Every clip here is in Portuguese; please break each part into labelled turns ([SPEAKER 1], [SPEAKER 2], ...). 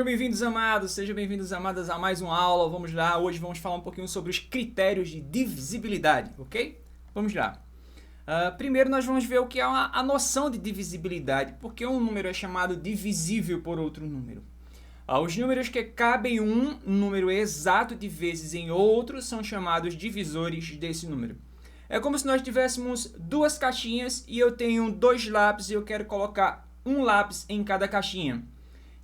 [SPEAKER 1] Sejam bem-vindos, amadas, a mais uma aula. Vamos lá, hoje vamos falar um pouquinho sobre os critérios de divisibilidade, ok? Vamos lá. Primeiro nós vamos ver o que é a noção de divisibilidade, porque um número é chamado divisível por outro número. Os números que cabem um número exato de vezes em outro são chamados divisores desse número. É como se nós tivéssemos duas caixinhas e eu tenho dois lápis e eu quero colocar um lápis em cada caixinha.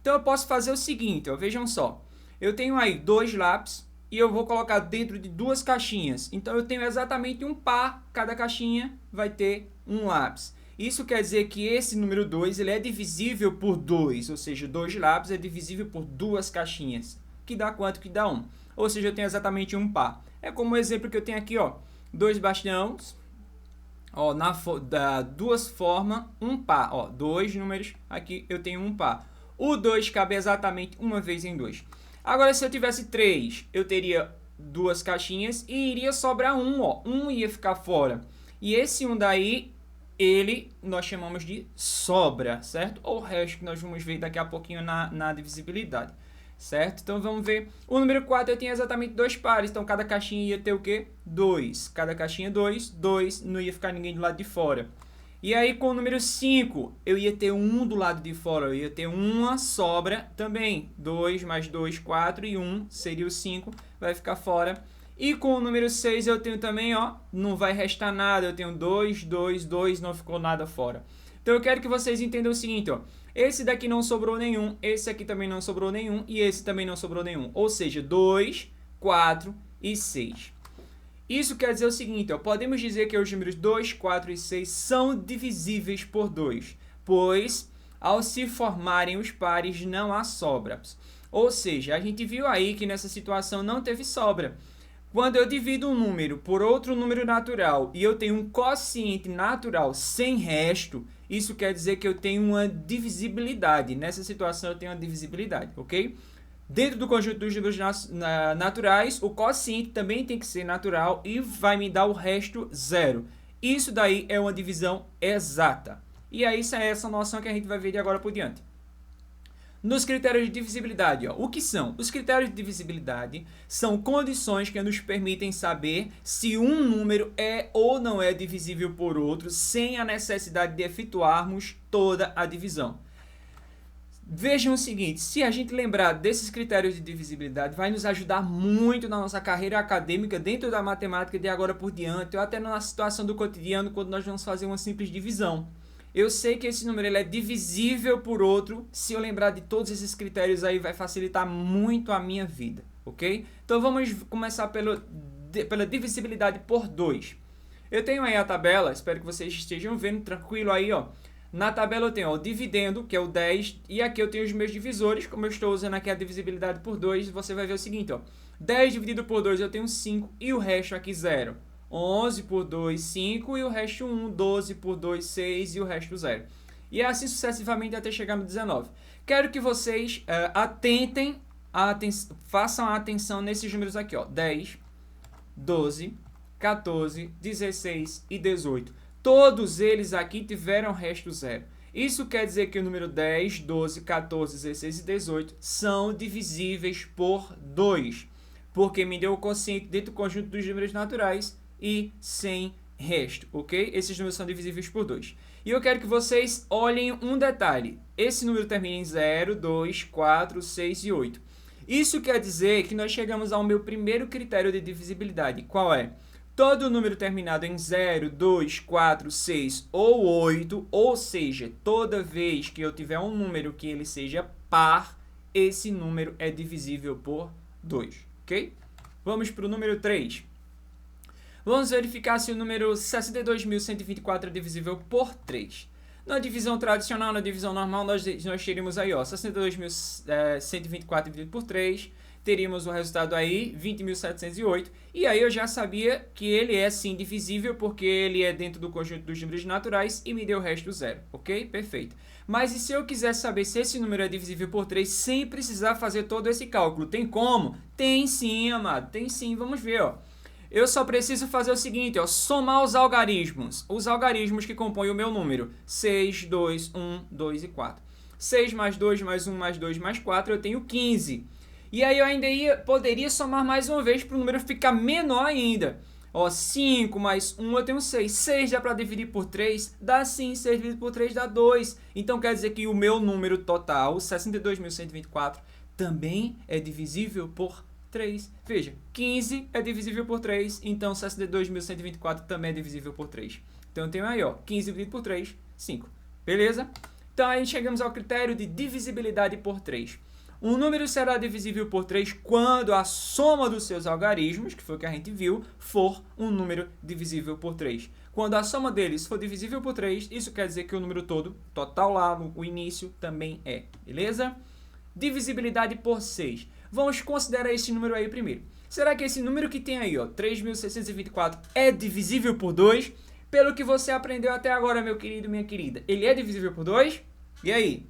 [SPEAKER 1] Então eu posso fazer o seguinte, vejam só. Eu tenho aí dois lápis e eu vou colocar dentro de duas caixinhas. Então eu tenho exatamente um par, cada caixinha vai ter um lápis. Isso quer dizer que esse número 2 ele é divisível por 2, ou seja, dois lápis é divisível por duas caixinhas. Que dá quanto? Que dá 1. Ou seja, eu tenho exatamente um par. É como o exemplo que eu tenho aqui, dois bastões, duas formas, um par. Dois números, aqui eu tenho um par. O 2 cabe exatamente uma vez em 2. Agora, se eu tivesse 3, eu teria duas caixinhas e iria sobrar um. Um ia ficar fora. E esse 1 daí, nós chamamos de sobra, certo? Ou o resto que nós vamos ver daqui a pouquinho na divisibilidade, certo? Então, vamos ver. O número 4 eu tinha exatamente dois pares. Então, cada caixinha ia ter o quê? 2. Cada caixinha 2. 2, não ia ficar ninguém do lado de fora. E aí, com o número 5, eu ia ter 1 do lado de fora. Eu ia ter uma sobra também. 2 mais 2, 4 e 1 seria o 5. Vai ficar fora. E com o número 6 eu tenho também, não vai restar nada. Eu tenho 2, 2, 2, não ficou nada fora. Então, eu quero que vocês entendam o seguinte, Esse daqui não sobrou nenhum. Esse aqui também não sobrou nenhum. E esse também não sobrou nenhum. Ou seja, 2, 4 e 6. Isso quer dizer o seguinte, podemos dizer que os números 2, 4 e 6 são divisíveis por 2, pois ao se formarem os pares não há sobras. Ou seja, a gente viu aí que nessa situação não teve sobra. Quando eu divido um número por outro número natural e eu tenho um quociente natural sem resto, isso quer dizer que eu tenho uma divisibilidade. Nessa situação eu tenho uma divisibilidade, ok? Dentro do conjunto dos números naturais, o quociente também tem que ser natural e vai me dar o resto zero. Isso daí é uma divisão exata. E aí, essa é essa noção que a gente vai ver de agora por diante. Nos critérios de divisibilidade, o que são? Os critérios de divisibilidade são condições que nos permitem saber se um número é ou não é divisível por outro sem a necessidade de efetuarmos toda a divisão. Vejam o seguinte, se a gente lembrar desses critérios de divisibilidade, vai nos ajudar muito na nossa carreira acadêmica dentro da matemática de agora por diante, ou até na situação do cotidiano, quando nós vamos fazer uma simples divisão. Eu sei que esse número ele é divisível por outro, se eu lembrar de todos esses critérios aí, vai facilitar muito a minha vida, ok? Então vamos começar pela divisibilidade por 2. Eu tenho aí a tabela, espero que vocês estejam vendo, tranquilo aí, Na tabela eu tenho o dividendo, que é o 10, e aqui eu tenho os meus divisores, como eu estou usando aqui a divisibilidade por 2, você vai ver o seguinte, 10 dividido por 2 eu tenho 5 e o resto aqui 0. 11 por 2, 5 e o resto 1, 12 por 2, 6 e o resto 0. E assim sucessivamente até chegar no 19. Quero que vocês façam atenção nesses números aqui, 10, 12, 14, 16 e 18. Todos eles aqui tiveram resto zero. Isso quer dizer que o número 10, 12, 14, 16 e 18 são divisíveis por 2, porque me deu o quociente dentro do conjunto dos números naturais e sem resto, ok? Esses números são divisíveis por 2. E eu quero que vocês olhem um detalhe. Esse número termina em 0, 2, 4, 6 e 8. Isso quer dizer que nós chegamos ao meu primeiro critério de divisibilidade. Qual é? Todo número terminado em 0, 2, 4, 6 ou 8, ou seja, toda vez que eu tiver um número que ele seja par, esse número é divisível por 2, ok? Vamos para o número 3. Vamos verificar se o número 62.124 é divisível por 3. Na divisão tradicional, na divisão normal, nós teríamos aí, 62.124 dividido por 3, teríamos o resultado aí, 20.708, e aí eu já sabia que ele é sim divisível, porque ele é dentro do conjunto dos números naturais e me deu o resto zero, ok? Perfeito. Mas e se eu quiser saber se esse número é divisível por 3 sem precisar fazer todo esse cálculo? Tem como? Tem sim, amado, tem sim, vamos ver, Eu só preciso fazer o seguinte, somar os algarismos que compõem o meu número, 6, 2, 1, 2 e 4. 6 mais 2 mais 1 mais 2 mais 4, eu tenho 15. E aí eu ainda poderia somar mais uma vez para o número ficar menor ainda. Ó, 5 mais 1 eu tenho 6. 6 dá para dividir por 3? Dá sim, 6 dividido por 3 dá 2. Então quer dizer que o meu número total, 62.124, também é divisível por 3. Veja, 15 é divisível por 3, então 62.124 também é divisível por 3. Então eu tenho aí, ó, 15 dividido por 3, 5. Beleza? Então aí chegamos ao critério de divisibilidade por 3. Um número será divisível por 3 quando a soma dos seus algarismos, que foi o que a gente viu, for um número divisível por 3. Quando a soma deles for divisível por 3, isso quer dizer que o número todo, total lá no início, também é. Beleza? Divisibilidade por 6. Vamos considerar esse número aí primeiro. Será que esse número que tem aí, ó, 3.624, é divisível por 2? Pelo que você aprendeu até agora, meu querido, minha querida, ele é divisível por 2? E aí?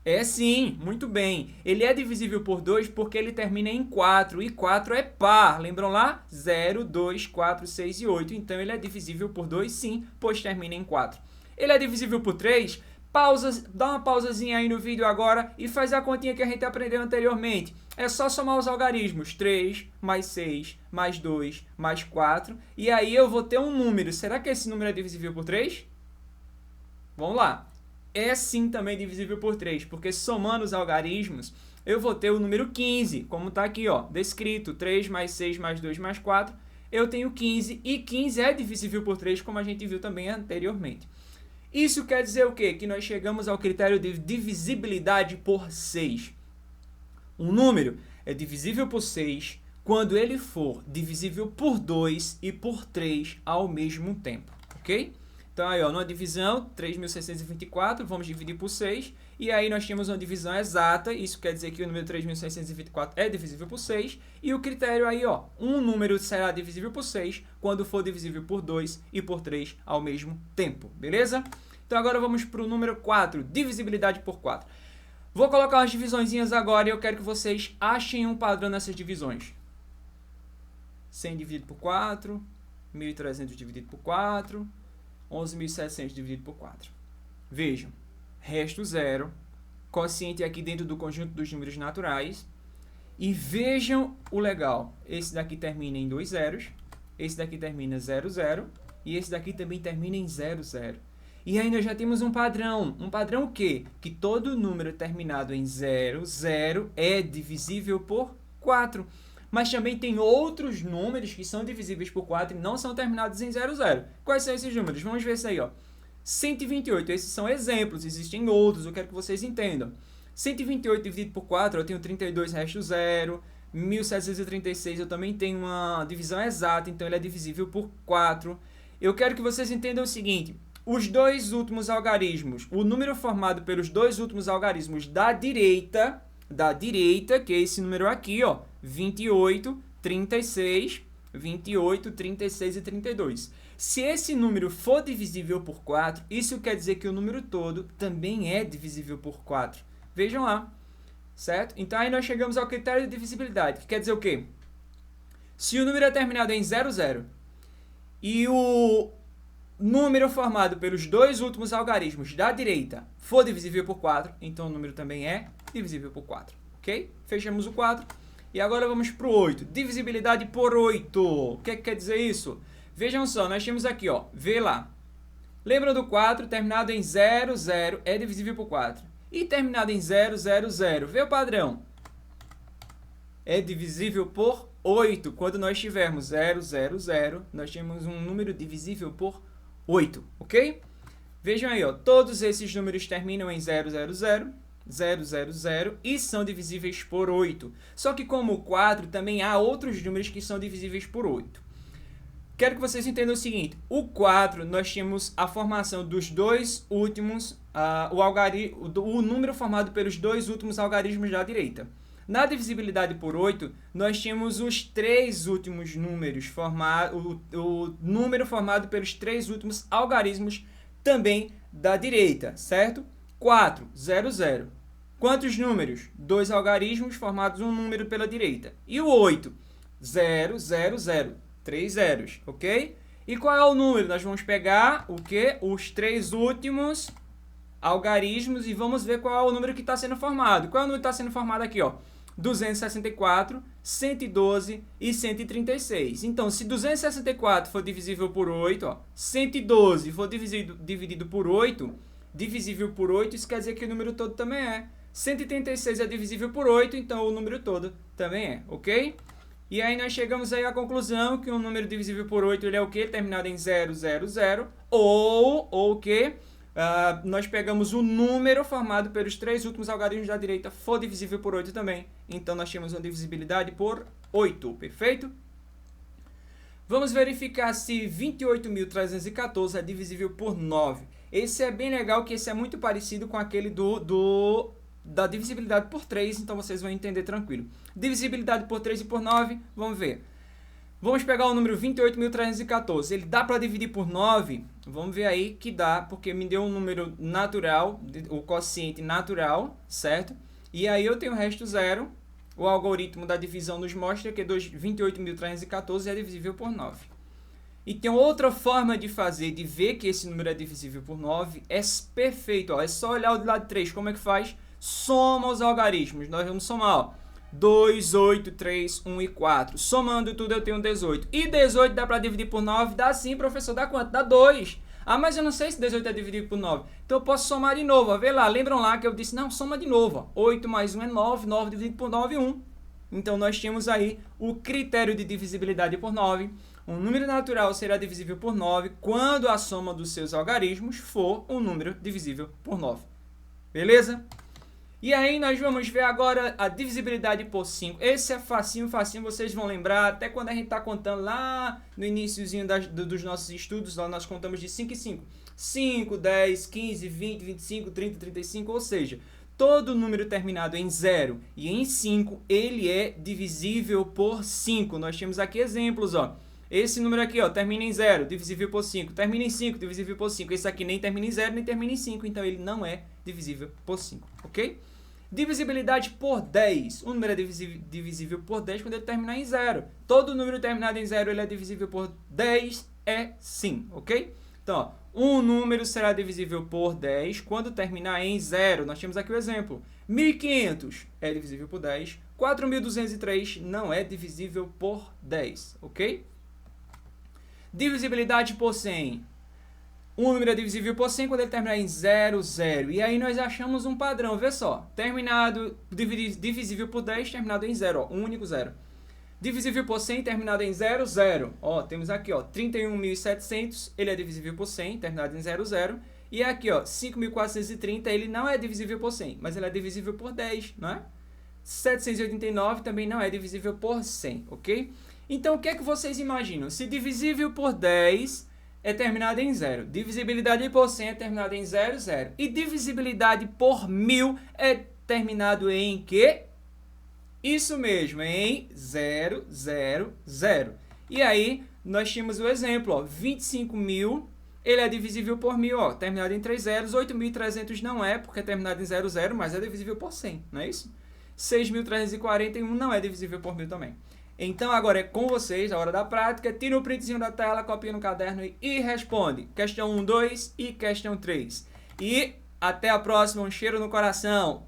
[SPEAKER 1] É sim, muito bem. Ele é divisível por 2 porque ele termina em 4, e 4 é par. Lembram lá? 0, 2, 4, 6 e 8. Então ele é divisível por 2 sim, pois termina em 4. Ele é divisível por 3? Dá uma pausazinha aí no vídeo agora e faz a continha que a gente aprendeu anteriormente. É só somar os algarismos. 3 mais 6 mais 2 mais 4. E aí eu vou ter um número. Será que esse número é divisível por 3? Vamos lá. É sim também divisível por 3, porque somando os algarismos, eu vou ter o número 15, como está aqui, ó, descrito, 3 mais 6 mais 2 mais 4, eu tenho 15, e 15 é divisível por 3, como a gente viu também anteriormente. Isso quer dizer o quê? Que nós chegamos ao critério de divisibilidade por 6. Um número é divisível por 6 quando ele for divisível por 2 e por 3 ao mesmo tempo, ok? Então, aí, ó, numa divisão, 3.624, vamos dividir por 6, e aí nós temos uma divisão exata, isso quer dizer que o número 3.624 é divisível por 6, e o critério aí, ó, um número será divisível por 6 quando for divisível por 2 e por 3 ao mesmo tempo, beleza? Então, agora vamos para o número 4, divisibilidade por 4. Vou colocar umas divisõezinhas agora e eu quero que vocês achem um padrão nessas divisões. 100 dividido por 4, 1.300 dividido por 4... 11.700 dividido por 4. Vejam, resto 0, quociente aqui dentro do conjunto dos números naturais. E vejam o legal, esse daqui termina em 2 zeros, esse daqui termina 0, 0, e esse daqui também termina em 0, 0. E ainda já temos um padrão o quê? Que todo número terminado em 0, 0 é divisível por 4. Mas também tem outros números que são divisíveis por 4 e não são terminados em 0, 0. Quais são esses números? Vamos ver isso aí, ó. 128, esses são exemplos, existem outros, eu quero que vocês entendam. 128 dividido por 4, eu tenho 32 resto 0. 1736 eu também tenho uma divisão exata, então ele é divisível por 4. Eu quero que vocês entendam o seguinte, os dois últimos algarismos, o número formado pelos dois últimos algarismos da direita, que é esse número aqui, ó, 28, 36, 28, 36 e 32. Se esse número for divisível por 4, isso quer dizer que o número todo também é divisível por 4. Vejam lá, certo? Então aí nós chegamos ao critério de divisibilidade, que quer dizer o quê? Se o número é terminado em 0, 0 e o número formado pelos dois últimos algarismos da direita for divisível por 4, então o número também é divisível por 4, ok? Fechamos o 4. E agora vamos para o 8. Divisibilidade por 8. O que quer dizer isso? Vejam só, nós temos aqui, ó, vê lá. Lembram do 4, terminado em 0, 0, é divisível por 4. E terminado em 0, 0, 0, vê o padrão. É divisível por 8. Quando nós tivermos 0, 0, 0, nós temos um número divisível por 8, ok? Vejam aí, ó, todos esses números terminam em 0, 0, 0. 0, 0, 0 e são divisíveis por 8. Só que como o 4, também há outros números que são divisíveis por 8. Quero que vocês entendam o seguinte, o 4 nós temos a formação dos dois últimos, o número formado pelos dois últimos algarismos da direita. Na divisibilidade por 8, nós temos os três últimos números, o número formado pelos três últimos algarismos também da direita, certo? 4, 0, 0. Quantos números? Dois algarismos formados um número pela direita. E o 8? 0, 0, 0. 3 zeros, ok? E qual é o número? Nós vamos pegar o quê? Os três últimos algarismos e vamos ver qual é o número que está sendo formado. Qual é o número que está sendo formado aqui, ó? 264, 112 e 136. Então, se 264 for divisível por 8, ó, 112 for dividido por 8, divisível por 8, isso quer dizer que o número todo também é. 136 é divisível por 8, então o número todo também é, ok? E aí nós chegamos aí à conclusão que um número divisível por 8, ele é o quê? Terminado em 000, ou o quê? Nós pegamos o número formado pelos 3 últimos algarismos da direita, for divisível por 8 também. Então, nós temos uma divisibilidade por 8, perfeito? Vamos verificar se 28.314 é divisível por 9. Esse é bem legal, que esse é muito parecido com aquele da divisibilidade por 3, então vocês vão entender tranquilo. Divisibilidade por 3 e por 9, vamos ver. Vamos pegar o número 28.314. Ele dá para dividir por 9? Vamos ver aí que dá, porque me deu um número natural, o quociente natural, certo? E aí eu tenho o resto zero. O algoritmo da divisão nos mostra que 28.314 é divisível por 9. E tem outra forma de fazer, de ver que esse número é divisível por 9, é perfeito. Ó. É só olhar o do lado 3, como é que faz? Soma os algarismos. Nós vamos somar, ó. 2, 8, 3, 1 e 4. Somando tudo eu tenho 18. E 18 dá para dividir por 9? Dá sim, professor. Dá quanto? Dá 2. Ah, mas eu não sei se 18 é dividido por 9. Então eu posso somar de novo. Ó. Vê lá, lembram lá que eu disse, não, soma de novo. Ó. 8 mais 1 é 9. 9 dividido por 9 é 1. Então nós tínhamos aí o critério de divisibilidade por 9. Um número natural será divisível por 9 quando a soma dos seus algarismos for um número divisível por 9. Beleza? E aí nós vamos ver agora a divisibilidade por 5. Esse é facinho, vocês vão lembrar. Até quando a gente está contando lá no iniciozinho dos nossos estudos, lá nós contamos de 5 em 5. 5, 10, 15, 20, 25, 30, 35, ou seja, todo número terminado em 0 e em 5, ele é divisível por 5. Nós temos aqui exemplos, ó. Esse número aqui, ó, termina em 0, divisível por 5. Termina em 5, divisível por 5. Esse aqui nem termina em 0, nem termina em 5. Então, ele não é divisível por 5, ok? Divisibilidade por 10. O número é divisível por 10 quando ele terminar em 0. Todo número terminado em 0, ele é divisível por 10? É sim, ok? Então, ó, um número será divisível por 10 quando terminar em 0. Nós temos aqui o exemplo. 1.500 é divisível por 10. 4.203 não é divisível por 10, ok? Divisibilidade por 100. Um número é divisível por 100 quando ele terminar em 0, 0. E aí nós achamos um padrão, vê só. Terminado, divisível por 10, terminado em 0, ó, um único 0. Divisível por 100, terminado em 0, 0. Ó, temos aqui, ó, 31.700, ele é divisível por 100, terminado em 0, 0. E aqui, ó, 5.430, ele não é divisível por 100, mas ele é divisível por 10, não é? 789 também não é divisível por 100, ok? Então, o que é que vocês imaginam? Se divisível por 10 é terminado em 0, divisibilidade por 100 é terminado em 0, 0. E divisibilidade por 1.000 é terminado em quê? Isso mesmo, em 0, 0, 0. E aí, nós tínhamos o exemplo, ó, 25.000, ele é divisível por 1.000, ó, terminado em 3 zeros. 8.300 não é, porque é terminado em 0, 0, mas é divisível por 100, não é isso? 6.341 não é divisível por 1.000 também. Então, agora é com vocês, a hora da prática. Tira o printzinho da tela, copia no caderno e responde. Questão 1, 2 e questão 3. E até a próxima. Um cheiro no coração.